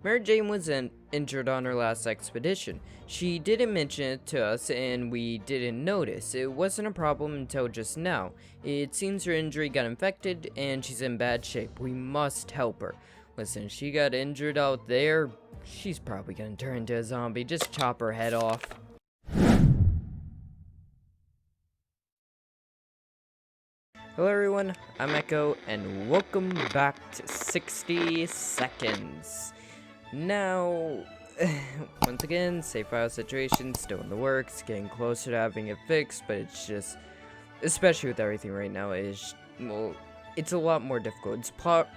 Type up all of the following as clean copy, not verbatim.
Mary Jane was injured on her last expedition. She didn't mention it to us and we didn't notice. It wasn't a problem until just now. It seems her injury got infected and she's in bad shape. We must help her. Listen, she got injured out there. She's probably gonna turn into a zombie. Just chop her head off. Hello everyone, I'm Echo, and welcome back to 60 Seconds. Now, once again, save file situation still in the works, getting closer to having it fixed, but it's just, especially with everything right now, well, it's a lot more difficult.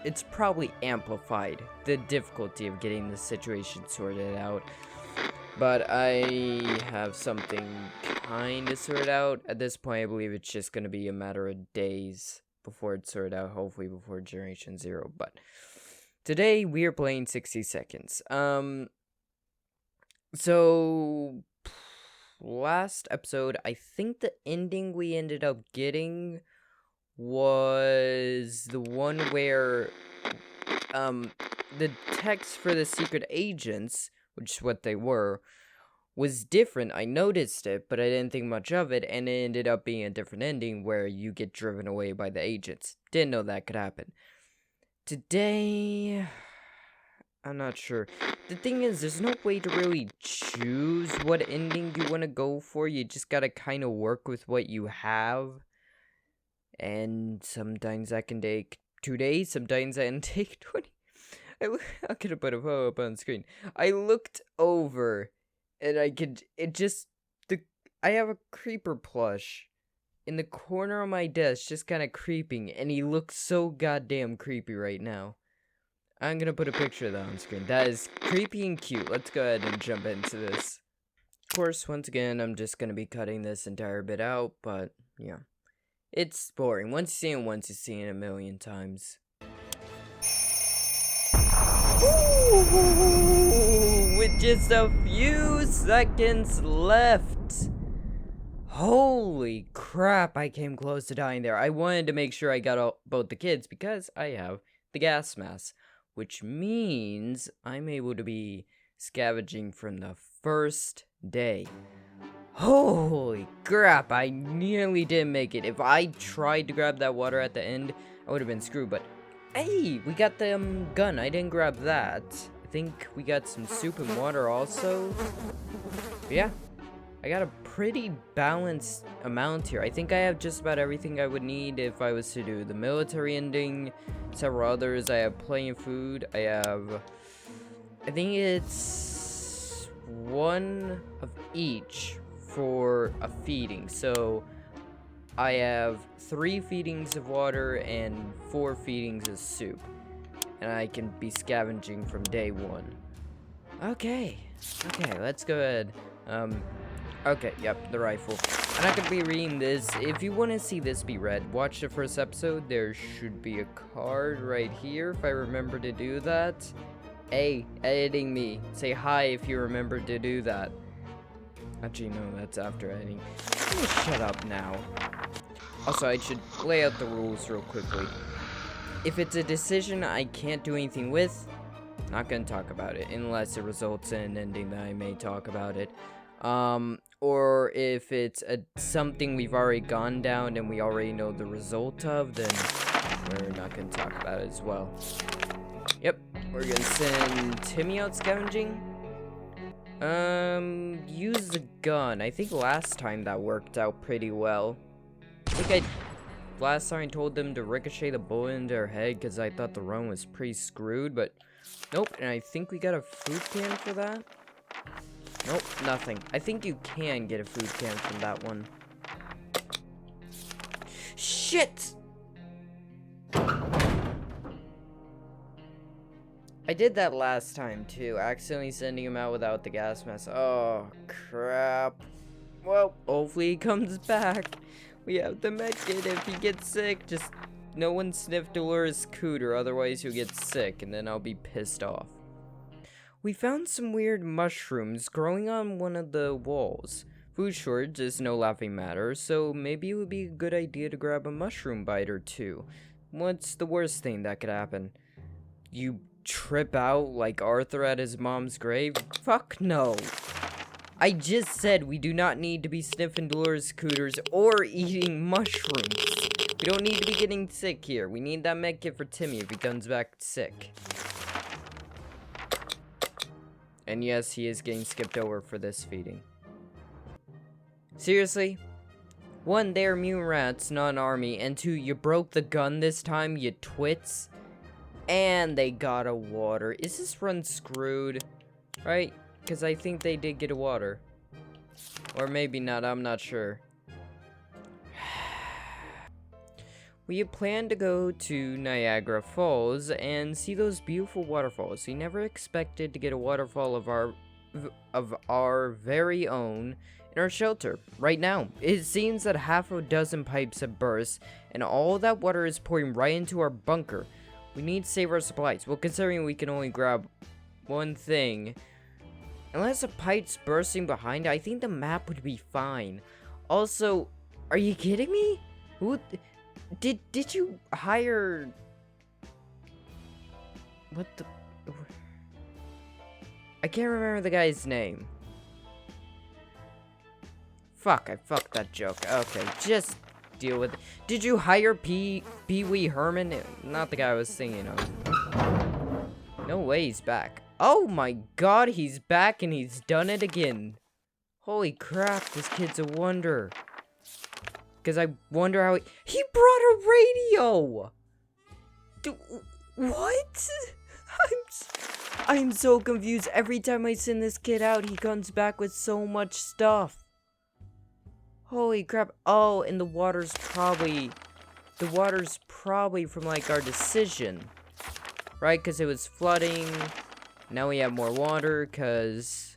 It's probably amplified, the difficulty of getting the situation sorted out. But I have something kind of sorted out. At this point, I believe it's just going to be a matter of days before it's sorted out, hopefully before Generation 0. But today, we are playing 60 Seconds. So, last episode, I think the ending we ended up getting was the one where, the text for the secret agents, which is what they were, was different. I noticed it, but I didn't think much of it, and it ended up being a different ending where you get driven away by the agents. Didn't know that could happen. Today, I'm not sure. The thing is, there's no way to really choose what ending you want to go for. You just gotta kind of work with what you have. And sometimes that can take 2 days, sometimes that can take 20. I could have put a photo up on screen. I looked over, and I have a creeper plush in the corner of my desk, just kind of creeping, and he looks so goddamn creepy right now. I'm gonna put a picture of that on screen. That is creepy and cute. Let's go ahead and jump into this. Of course, once again, I'm just gonna be cutting this entire bit out, but yeah. It's boring. Once you see it once, you see it a million times. Ooh, with just a few seconds left. Holy crap, I came close to dying there. I wanted to make sure I got both the kids because I have the gas mask, which means I'm able to be scavenging from the first day. Holy crap, I nearly didn't make it. If I tried to grab that water at the end, I would have been screwed, but hey, we got the gun. I didn't grab that. I think we got some soup and water also. But yeah, I got a pretty balanced amount here. I think I have just about everything I would need if I was to do the military ending, several others. I have plenty of food. I think it's one of each for a feeding. So I have 3 feedings of water and 4 feedings of soup, and I can be scavenging from day 1. Okay, let's go ahead. Okay, yep, the rifle. I'm not gonna be reading this. If you want to see this be read, watch the first episode. There should be a card right here if I remember to do that. Hey, editing me, say hi if you remember to do that. Actually, no, that's after editing. Let me shut up now. Also, I should lay out the rules real quickly. If it's a decision I can't do anything with, not gonna talk about it, unless it results in an ending that I may talk about it. Or if it's something we've already gone down and we already know the result of, then we're not gonna talk about it as well. Yep, we're gonna send Timmy out scavenging. Use the gun. I think last time that worked out pretty well. Last time I told them to ricochet the bullet into their head because I thought the run was pretty screwed, but nope, and I think we got a food can for that. Nope, nothing. I think you can get a food can from that one. Shit! I did that last time too, accidentally sending him out without the gas mask. Oh, crap. Well, hopefully he comes back. We have the medkit. If he gets sick, just no one sniff Dolores Cooter, otherwise he'll get sick, and then I'll be pissed off. We found some weird mushrooms growing on one of the walls. Food shortage is no laughing matter, so maybe it would be a good idea to grab a mushroom bite or two. What's the worst thing that could happen? You trip out like Arthur at his mom's grave? Fuck no. I just said we do not need to be sniffing Dolores Cooters or eating mushrooms. We don't need to be getting sick here. We need that med kit for Timmy if he comes back sick. And yes, he is getting skipped over for this feeding. Seriously? 1, they're immune rats, not an army. And 2, you broke the gun this time, you twits. And they got a water. Is this run screwed? Right? Because I think they did get a water. Or maybe not, I'm not sure. We had planned to go to Niagara Falls and see those beautiful waterfalls. We never expected to get a waterfall of our very own in our shelter. Right now, it seems that half a dozen pipes have burst, and all that water is pouring right into our bunker. We need to save our supplies. Well, considering we can only grab one thing, unless a pipe's bursting behind it, I think the map would be fine. Also, are you kidding me? Who... Did you hire... What the... I can't remember the guy's name. Fuck, I fucked that joke. Okay, just deal with it. Did you hire Pee-wee Herman? Not the guy I was thinking of. No way he's back. Oh my god, he's back and he's done it again. Holy crap, this kid's a wonder. Because I wonder how he brought a radio! What? I'm so confused. Every time I send this kid out, he comes back with so much stuff. Holy crap. Oh, and the water's probably from, like, our decision. Right? Because it was flooding. Now we have more water, because...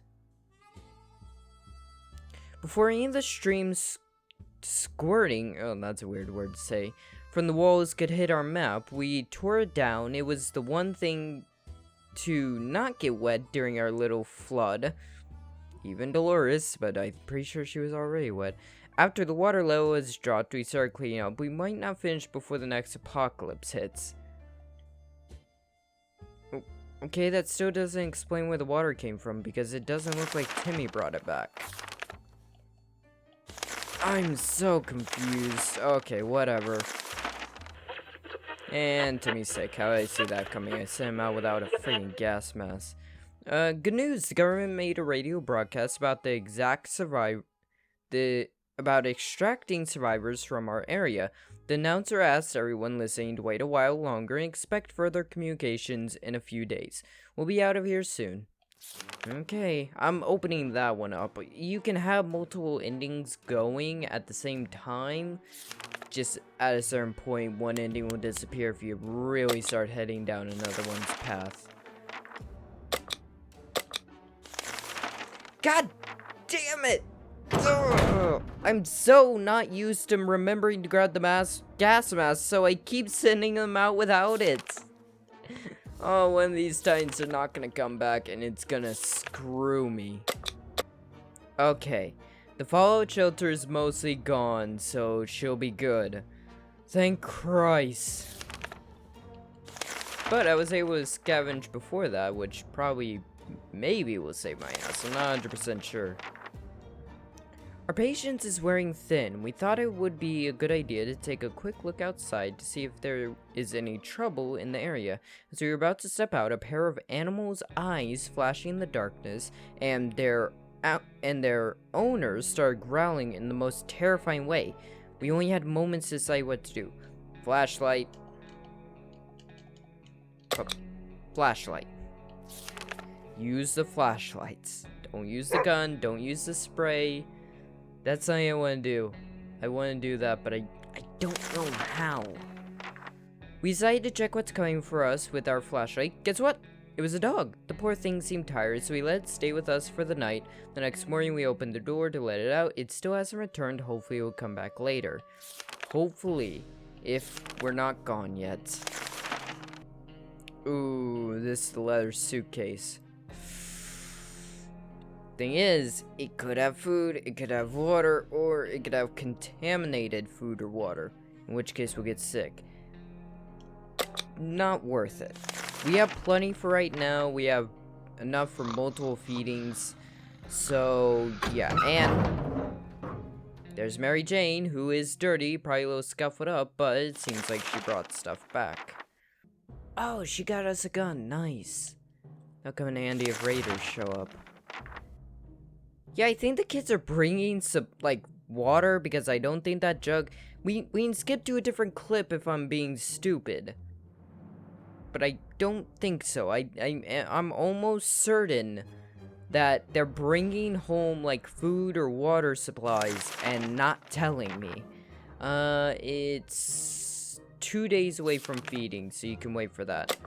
Before any of the streams... squirting, oh, that's a weird word to say, from the walls could hit our map, we tore it down. It was the one thing to not get wet during our little flood. Even Dolores, but I'm pretty sure she was already wet. After the water level was dropped, we started cleaning up. We might not finish before the next apocalypse hits. Okay, that still doesn't explain where the water came from, because it doesn't look like Timmy brought it back. I'm so confused. Okay, whatever. And Timmy's sick. How did I see that coming? I sent him out without a freaking gas mask. Good news. The government made a radio broadcast about about extracting survivors from our area. The announcer asked everyone listening to wait a while longer and expect further communications in a few days. We'll be out of here soon. Okay, I'm opening that one up. You can have multiple endings going at the same time. Just at a certain point, one ending will disappear if you really start heading down another one's path. God damn it! Ugh. I'm so not used to remembering to grab the gas mask, so I keep sending them out without it. Oh, one of these times they're not gonna come back and it's gonna screw me. Okay, the fallout shelter is mostly gone, so she'll be good. Thank Christ. But I was able to scavenge before that, which probably, maybe will save my ass. I'm not 100% sure. Our patience is wearing thin. We thought it would be a good idea to take a quick look outside to see if there is any trouble in the area. As we were about to step out, a pair of animals' eyes flashing in the darkness, and their owners started growling in the most terrifying way. We only had moments to decide what to do. Flashlight. Flashlight. Use the flashlights. Don't use the gun. Don't use the spray. That's something I want to do. I want to do that, but I don't know how. We decided to check what's coming for us with our flashlight. Guess what? It was a dog. The poor thing seemed tired, so we let it stay with us for the night. The next morning, we opened the door to let it out. It still hasn't returned. Hopefully, it will come back later. Hopefully, if we're not gone yet. Ooh, this is the leather suitcase. Thing is, it could have food, it could have water, or it could have contaminated food or water, in which case we'll get sick. Not worth it. We have plenty for right now. We have enough for multiple feedings. So, yeah. And there's Mary Jane, who is dirty, probably a little scuffled up, but it seems like she brought stuff back. Oh, she got us a gun. Nice. That'll come in handy if raiders show up. Yeah, I think the kids are bringing some, like, water, because I don't think that jug... We can skip to a different clip if I'm being stupid. But I don't think so. I'm almost certain that they're bringing home, like, food or water supplies and not telling me. It's 2 days away from feeding, so you can wait for that.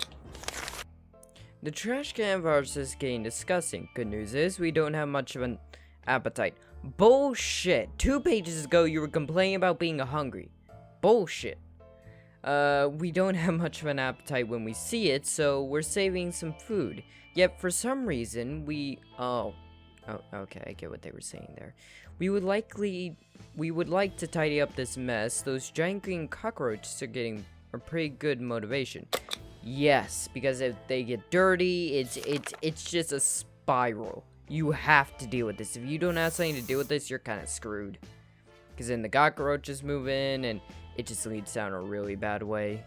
The trash can virus is getting disgusting. Good news is we don't have much of an appetite. Bullshit. 2 pages ago you were complaining about being hungry. Bullshit. We don't have much of an appetite when we see it, so we're saving some food. Yet for some reason oh, okay, I get what they were saying there. We would like to tidy up this mess. Those giant green cockroaches are getting a pretty good motivation. Yes, because if they get dirty, it's just a spiral. You have to deal with this. If you don't have something to deal with this, you're kind of screwed. Because then the cockroaches move in, and it just leads down a really bad way.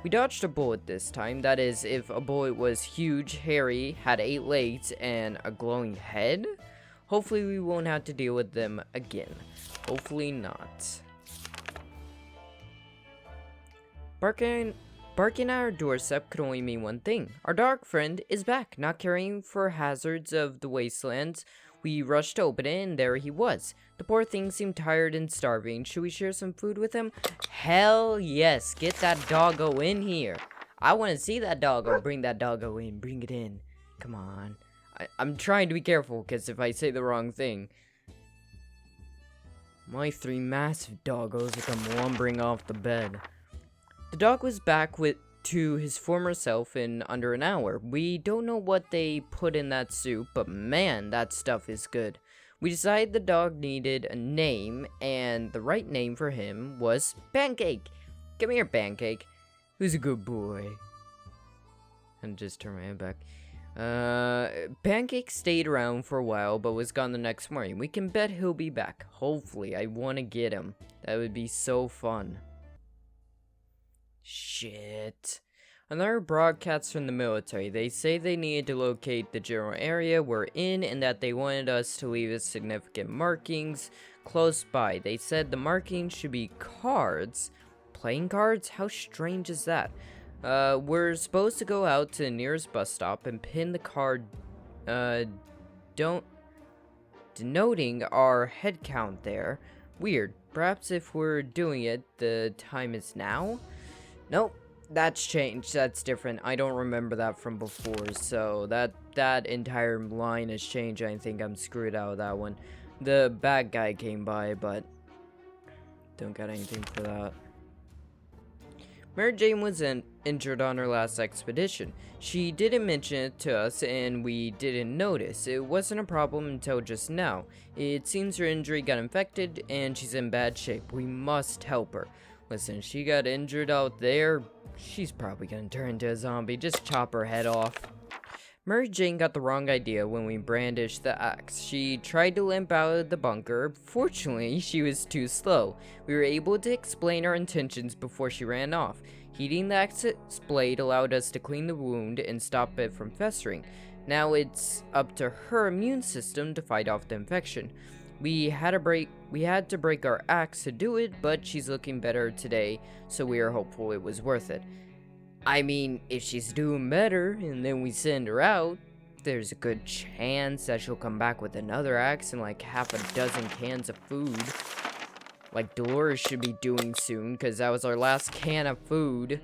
We dodged a bullet this time. That is, if a bullet was huge, hairy, had 8 legs, and a glowing head. Hopefully we won't have to deal with them again. Hopefully not. Barking at our doorstep could only mean one thing. Our dog friend is back, not caring for hazards of the wastelands. We rushed to open it, and there he was. The poor thing seemed tired and starving. Should we share some food with him? Hell yes. Get that doggo in here. I want to see that doggo. Bring that doggo in. Bring it in. Come on. I'm trying to be careful, because if I say the wrong thing, my 3 massive doggos will come lumbering off the bed. The dog was back to his former self in under an hour. We don't know what they put in that soup, but man, that stuff is good. We decided the dog needed a name, and the right name for him was Pancake. Come here, Pancake. Who's a good boy? And just turn my head back. Pancake stayed around for a while, but was gone the next morning. We can bet he'll be back. Hopefully, I want to get him. That would be so fun. Shit. Another broadcast from the military. They say they needed to locate the general area we're in and that they wanted us to leave us significant markings close by. They said the markings should be cards. Playing cards? How strange is that? We're supposed to go out to the nearest bus stop and pin the card, denoting our head count there. Weird. Perhaps if we're doing it, the time is now? Nope, that's changed. That's different. I don't remember that from before, so that entire line has changed. I think I'm screwed out of that one. The bad guy came by, but don't got anything for that. Mary Jane was injured on her last expedition. She didn't mention it to us, and we didn't notice. It wasn't a problem until just now. It seems her injury got infected, and she's in bad shape. We must help her. Listen, she got injured out there. She's probably gonna turn into a zombie. Just chop her head off. Mary Jane got the wrong idea when we brandished the axe. She tried to limp out of the bunker. Fortunately, she was too slow. We were able to explain our intentions before she ran off. Heating the axe's blade allowed us to clean the wound and stop it from festering. Now it's up to her immune system to fight off the infection. We had to break our axe to do it, but she's looking better today, so we are hopeful it was worth it. I mean, if she's doing better, and then we send her out, there's a good chance that she'll come back with another axe and like half a dozen cans of food. Like Dolores should be doing soon, because that was our last can of food.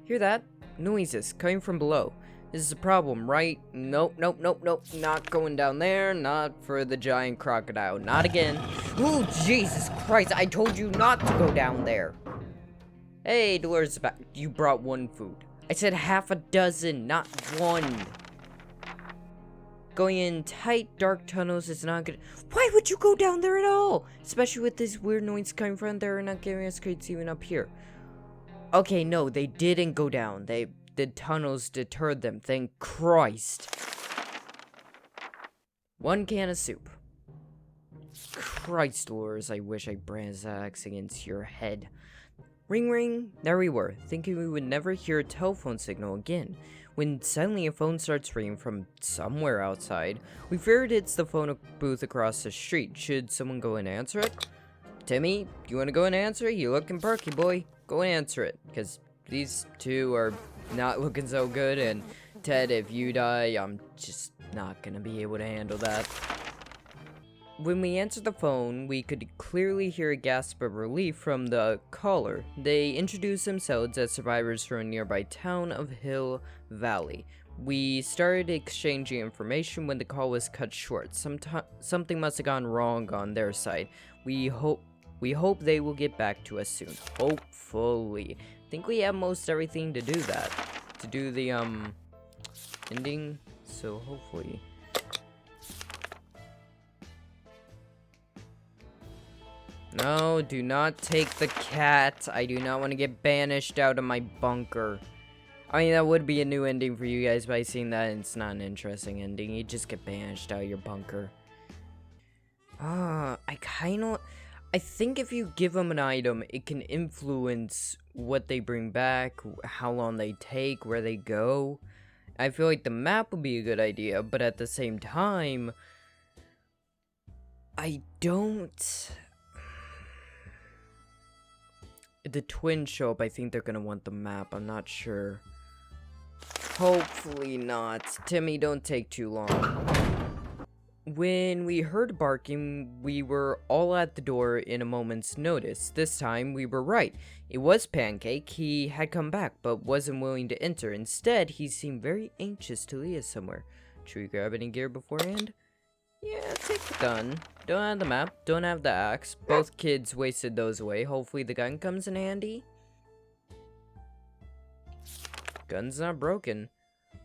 Hear that? Noises coming from below. This is a problem, right? Nope. Not going down there. Not for the giant crocodile. Not again. Oh, Jesus Christ. I told you not to go down there. Hey, Dolores is back. You brought 1 food. I said half a dozen, not 1. Going in tight, dark tunnels is not good. Why would you go down there at all? Especially with this weird noise coming from there and not giving us crates even up here. Okay, no, they didn't go down. The tunnels deterred them. Thank Christ. 1 can of soup. Christ, Lors, I wish I branded that axe against your head. Ring ring, there we were, thinking we would never hear a telephone signal again, when suddenly a phone starts ringing from somewhere outside. We feared it's the phone booth across the street. Should someone go and answer it? Timmy, you wanna go and answer it? You looking perky, boy. Go and answer it, because these two are not looking so good, and Ted, if you die, I'm just not gonna be able to handle that. When we answered the phone, we could clearly hear a gasp of relief from the caller. They introduced themselves as survivors from a nearby town of Hill Valley. We started exchanging information when the call was cut short. Something must have gone wrong on their side. We hope they will get back to us soon. Hopefully. I think we have most everything to do that. To do the, ending. So, hopefully. No, do not take the cat. I do not want to get banished out of my bunker. I mean, that would be a new ending for you guys by seeing that. It's not an interesting ending. You just get banished out of your bunker. I think if you give them an item, it can influence what they bring back, how long they take, where they go. I feel like the map would be a good idea, but at the same time, I don't... The twins show up, I think they're gonna want the map, I'm not sure. Hopefully not. Timmy, don't take too long. When we heard barking, we were all at the door in a moment's notice. This time, we were right. It was Pancake. He had come back, but wasn't willing to enter. Instead, he seemed very anxious to lead us somewhere. Should we grab any gear beforehand? Yeah, take the gun. Don't have the map, don't have the axe. Both kids wasted those away. Hopefully the gun comes in handy. Gun's not broken.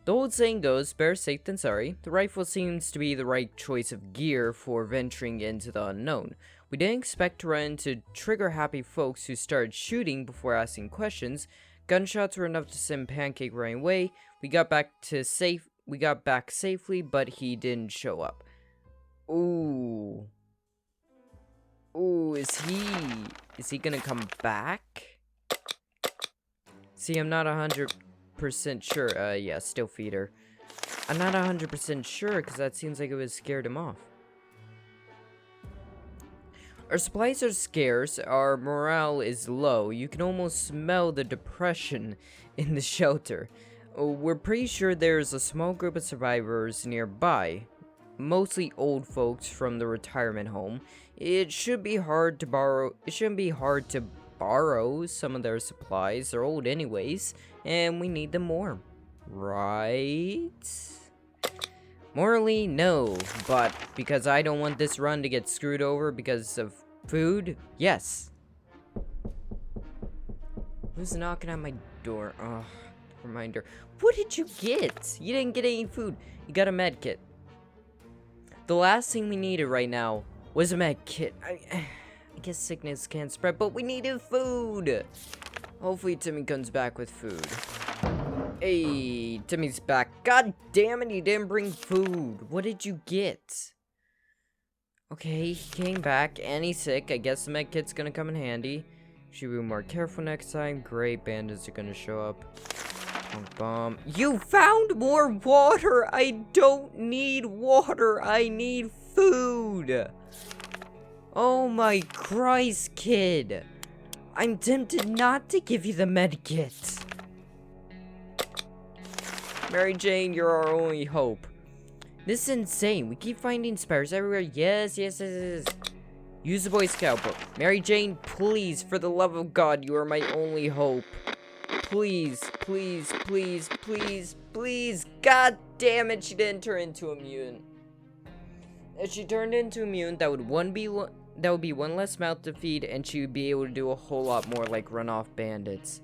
The old saying goes, better safe than sorry. The rifle seems to be the right choice of gear for venturing into the unknown. We didn't expect to run into trigger-happy folks who started shooting before asking questions. Gunshots were enough to send Pancake running away. We got back safely, but he didn't show up. Ooh. Ooh, is he gonna come back? See, I'm not 100% sure. Yeah, still feed her. I'm not 100% sure, because that seems like it would scared him off. Our supplies are scarce, our morale is low. You can almost smell the depression in the shelter. We're pretty sure there's a small group of survivors nearby. Mostly old folks from the retirement home. It shouldn't be hard to borrow some of their supplies. They're old anyways, and we need them more. Right? Morally, no, but because I don't want this run to get screwed over because of food, yes. Who's knocking at my door? Oh, reminder. What did you get? You didn't get any food. You got a med kit. The last thing we needed right now was a med kit. I guess sickness can't spread, but we needed food. Hopefully Timmy comes back with food. Hey, Timmy's back. God damn it, he didn't bring food. What did you get? Okay, he came back and he's sick. I guess the med kit's gonna come in handy. Should be more careful next time. Great, bandits are gonna show up. Bomb. You found more water! I don't need water! I need food! Oh my Christ, kid! I'm tempted not to give you the medkit. Mary Jane, you're our only hope. This is insane. We keep finding spares everywhere. Yes. Use the Boy Scout book. Mary Jane, please, for the love of God, you are my only hope. Please. God damn it, she didn't turn into a mutant. If she turned into a mutant, that would be one less mouth to feed, and she would be able to do a whole lot more, like run off bandits.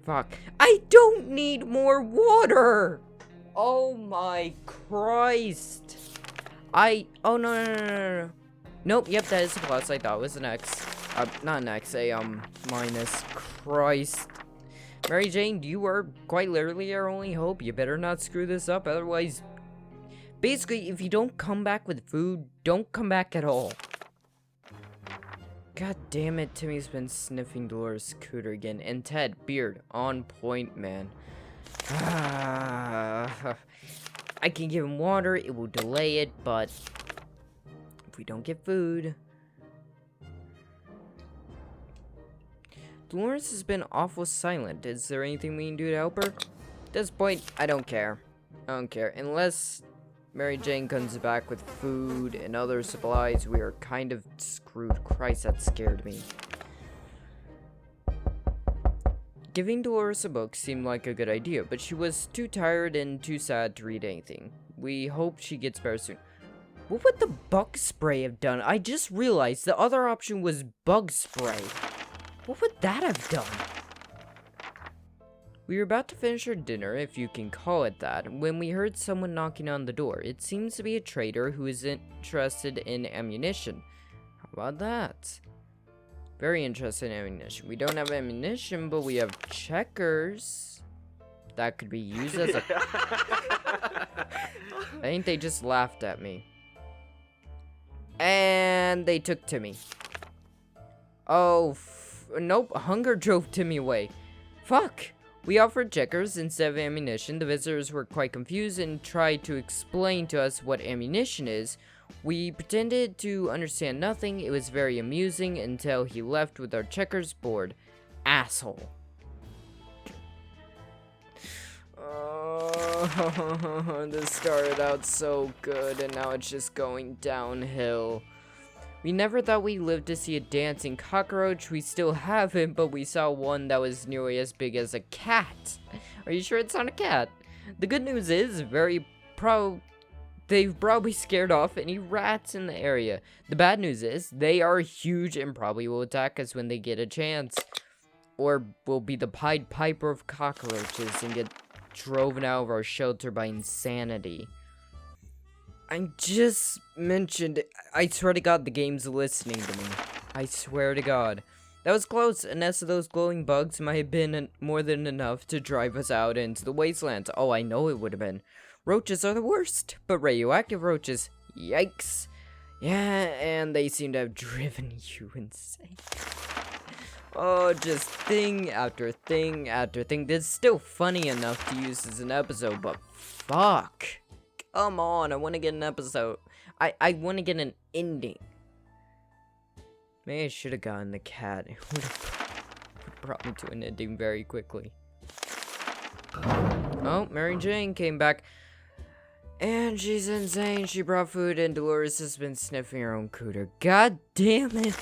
Fuck. I don't need more water! Oh my Christ. Oh no. Nope, yep, that is a plus. I thought it was an X. Not an X, a, minus. Christ. Mary Jane, you are quite literally our only hope. You better not screw this up, otherwise... Basically, if you don't come back with food, don't come back at all. God damn it, Timmy's been sniffing Dolores' cooter again. And Ted, beard, on point, man. I can give him water, it will delay it, but... if we don't get food... Dolores has been awful silent. Is there anything we can do to help her? At this point, I don't care. I don't care. Unless Mary Jane comes back with food and other supplies, we are kind of screwed. Christ, that scared me. Giving Dolores a book seemed like a good idea, but she was too tired and too sad to read anything. We hope she gets better soon. What would the bug spray have done? I just realized the other option was bug spray. What would that have done? We were about to finish our dinner, if you can call it that, when we heard someone knocking on the door. It seems to be a trader who is interested in ammunition. How about that? Very interested in ammunition. We don't have ammunition, but we have checkers. That could be used as a... I think they just laughed at me. And they took Timmy. Oh, nope, hunger drove Timmy away. Fuck! We offered checkers instead of ammunition. The visitors were quite confused and tried to explain to us what ammunition is. We pretended to understand nothing. It was very amusing until he left with our checkers board. Asshole. Oh, this started out so good and now it's just going downhill. We never thought we'd live to see a dancing cockroach. We still haven't, but we saw one that was nearly as big as a cat. Are you sure it's not a cat? The good news is, they've probably scared off any rats in the area. The bad news is, they are huge and probably will attack us when they get a chance. Or will be the Pied Piper of cockroaches and get driven out of our shelter by insanity. I just mentioned, I swear to God, the game's listening to me. I swear to God. That was close. A nest of those glowing bugs might have been more than enough to drive us out into the wasteland. Oh, I know it would have been. Roaches are the worst, but radioactive roaches, yikes. Yeah, and they seem to have driven you insane. Oh, just thing after thing after thing. That's still funny enough to use as an episode, but fuck. Come on, I want to get an episode. I want to get an ending. Maybe I should have gotten the cat. It would have brought me to an ending very quickly. Oh, Mary Jane came back. And she's insane. She brought food and Dolores has been sniffing her own cooter. God damn it.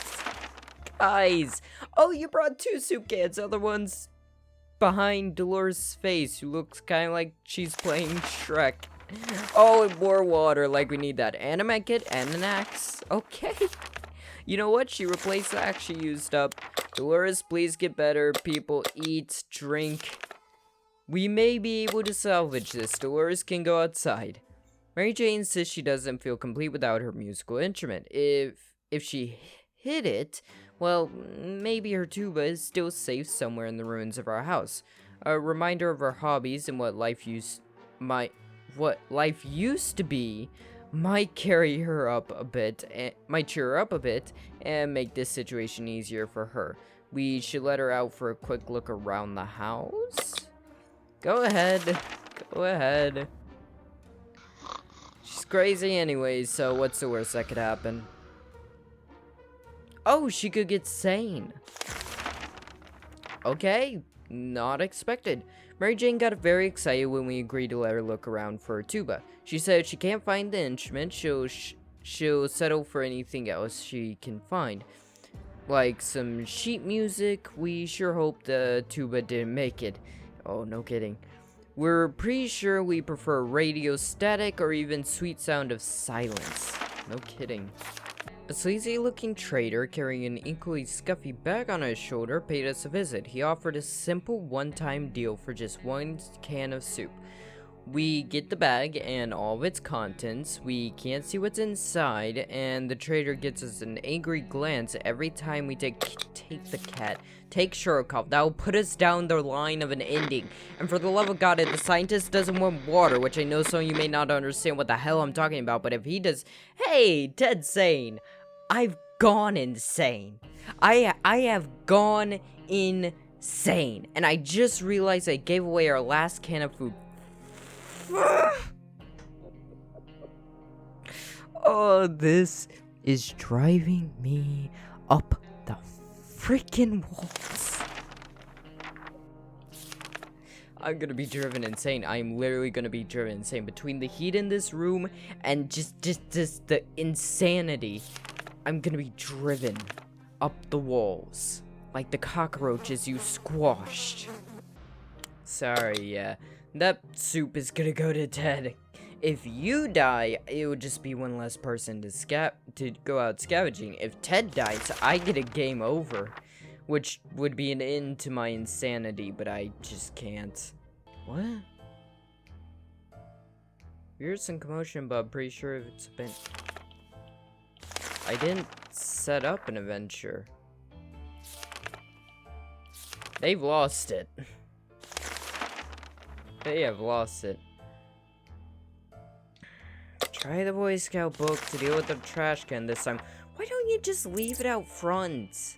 Guys. Oh, you brought 2 soup cans. Other one's behind Dolores' face, who looks kind of like she's playing Shrek. Oh, and more water, like we need that. And a med kit and an axe. Okay. You know what? She replaced the axe she used up. Dolores, please get better. People, eat, drink. We may be able to salvage this. Dolores can go outside. Mary Jane says she doesn't feel complete without her musical instrument. If she hid it, well, maybe her tuba is still safe somewhere in the ruins of our house. A reminder of her hobbies and what life used to be might carry her up a bit, might cheer her up a bit, and make this situation easier for her. We should let her out for a quick look around the house. Go ahead. Go ahead. She's crazy anyways, so what's the worst that could happen? Oh, she could get sane. Okay, not expected. Mary Jane got very excited when we agreed to let her look around for her tuba. She said if she can't find the instrument, she'll settle for anything else she can find. Like some sheet music. We sure hope the tuba didn't make it. Oh, no kidding. We're pretty sure we prefer radio static or even sweet sound of silence. No kidding. A sleazy-looking trader carrying an equally scuffy bag on his shoulder paid us a visit. He offered a simple one-time deal for just 1 can of soup. We get the bag and all of its contents. We can't see what's inside, and the trader gets us an angry glance every time we take the cat. Take Shurikov. That will put us down the line of an ending. And for the love of God, if the scientist doesn't want water, which I know some of you may not understand what the hell I'm talking about, but if he does, hey, Ted's sane. I've gone insane. I have gone insane. And I just realized I gave away our last can of food. Oh, this is driving me up the freaking walls. I'm gonna be driven insane. I'm literally gonna be driven insane between the heat in this room and just the insanity. I'm gonna be driven up the walls like the cockroaches you squashed. Sorry, yeah. That soup is gonna go to Ted. If you die, it would just be one less person to go out scavenging. If Ted dies, I get a game over, which would be an end to my insanity, but I just can't. What? Here's some commotion, but I'm pretty sure it's been... I didn't set up an adventure. They've lost it. They have lost it. Try the Boy Scout book to deal with the trash can this time. Why don't you just leave it out front?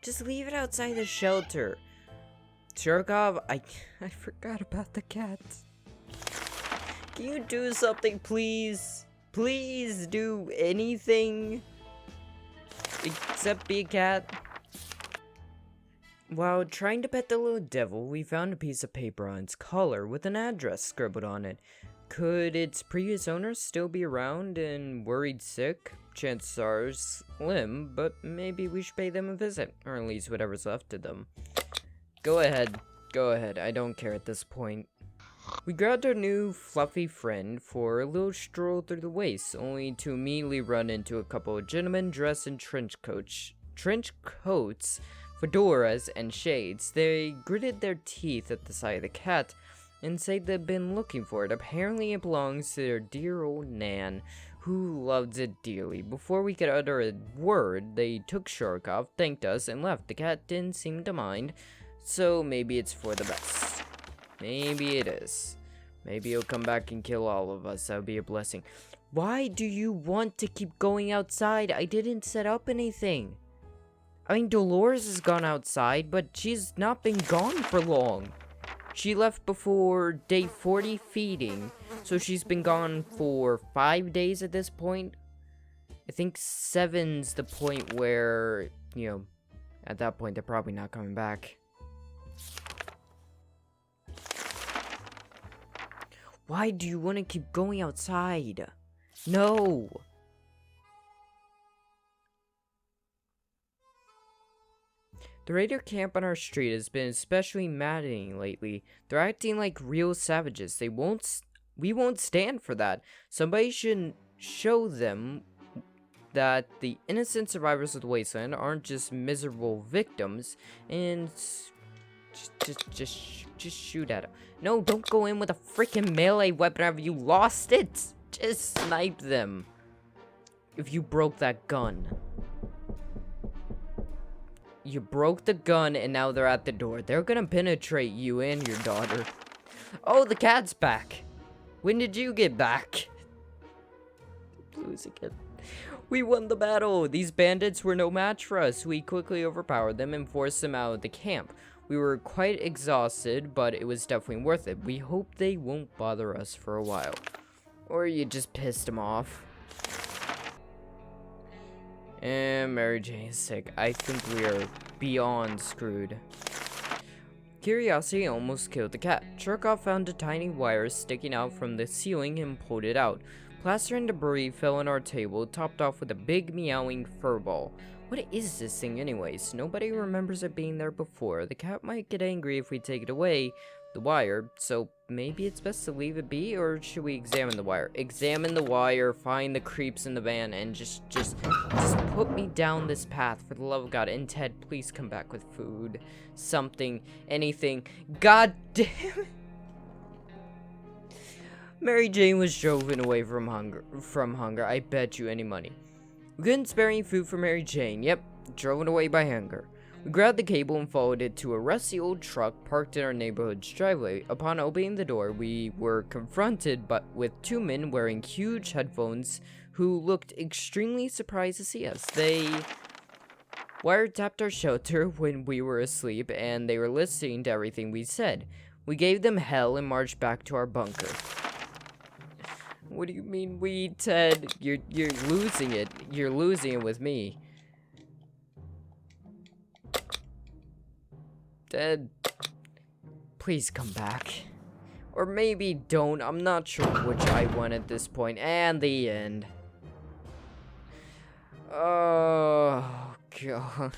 Just leave it outside the shelter. Shurikov, I forgot about the cat. Can you do something, please? Please do anything except be a cat. While trying to pet the little devil, we found a piece of paper on its collar with an address scribbled on it. Could its previous owner still be around and worried sick? Chances are slim, but maybe we should pay them a visit, or at least whatever's left of them. Go ahead, I don't care at this point. We grabbed our new fluffy friend for a little stroll through the wastes, only to immediately run into a couple of gentlemen dressed in trench coats, fedoras, and shades. They gritted their teeth at the sight of the cat and said they'd been looking for it. Apparently it belongs to their dear old Nan, who loves it dearly. Before we could utter a word, they took Shurikov, thanked us, and left. The cat didn't seem to mind, so maybe it's for the best. Maybe it is. Maybe he'll come back and kill all of us. That would be a blessing. Why do you want to keep going outside? I didn't set up anything. I mean, Dolores has gone outside, but she's not been gone for long. She left before day 40 feeding, so she's been gone for 5 days at this point. I think 7's the point where, you know, at that point they're probably not coming back. Why do you want to keep going outside? No! The raider camp on our street has been especially maddening lately. They're acting like real savages. We won't stand for that. Somebody should show them that the innocent survivors of the wasteland aren't just miserable victims, and just shoot at them. No, don't go in with a freaking melee weapon after you lost it. Just snipe them. If you broke that gun. You broke the gun and now they're at the door. They're gonna penetrate you and your daughter. Oh, the cat's back. When did you get back? Lose again. We won the battle. These bandits were no match for us. We quickly overpowered them and forced them out of the camp. We were quite exhausted, but it was definitely worth it. We hope they won't bother us for a while. Or you just pissed them off. And Mary Jane is sick. I think we are beyond screwed. Curiosity almost killed the cat. Shurikov found a tiny wire sticking out from the ceiling and pulled it out. Plaster and debris fell on our table, topped off with a big meowing fur ball. What is this thing anyways? Nobody remembers it being there before. The cat might get angry if we take it away, the wire, so maybe it's best to leave it be, or should we examine the wire? Examine the wire, find the creeps in the van, and just put me down this path for the love of God. And Ted, please come back with food, something, anything. God damn it. Mary Jane was driven away from hunger. I bet you any money. We couldn't spare any food for Mary Jane. Yep, driven away by hunger. We grabbed the cable and followed it to a rusty old truck parked in our neighborhood's driveway. Upon opening the door, we were confronted with two men wearing huge headphones who looked extremely surprised to see us. They wiretapped our shelter when we were asleep, and they were listening to everything we said. We gave them hell and marched back to our bunker. What do you mean we, Ted? You're losing it. You're losing it with me. Ted, please come back. Or maybe don't. I'm not sure which I want at this point. And the end. Oh, God.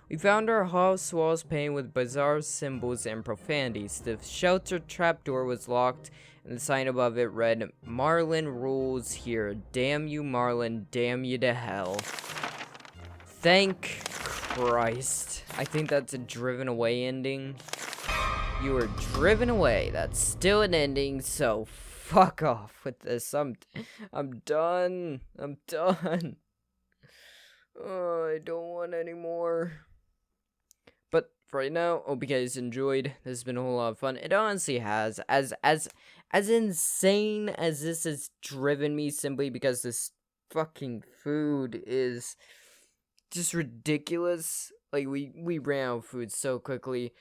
We found our house walls painted with bizarre symbols and profanities. The shelter trapdoor was locked, and the sign above it read, "Marlin rules here. Damn you, Marlin. Damn you to hell." Thank Christ. I think that's a driven away ending. You were driven away. That's still an ending, so fuck off with this. I'm done. I'm done. Oh, I don't want any more. But for right now, hope you guys enjoyed. This has been a whole lot of fun. It honestly has. As insane as this has driven me simply because this fucking food is just ridiculous. Like, we ran out of food so quickly.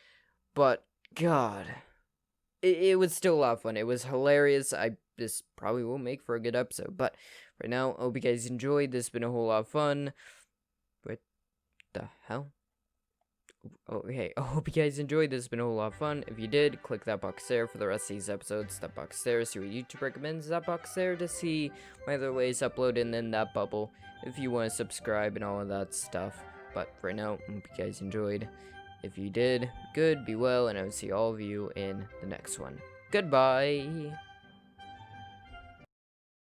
But, God. It was still a lot of fun. It was hilarious. This probably will make for a good episode. But right now, hope you guys enjoyed. This has been a whole lot of fun. What the hell? Okay, I hope you guys enjoyed. This has been a whole lot of fun. If you did, click that box there for the rest of these episodes. That box there, see what YouTube recommends. That box there to see my other ways uploaded, and then that bubble if you want to subscribe and all of that stuff. But for right now, I hope you guys enjoyed. If you did, good, be well, and I will see all of you in the next one. Goodbye!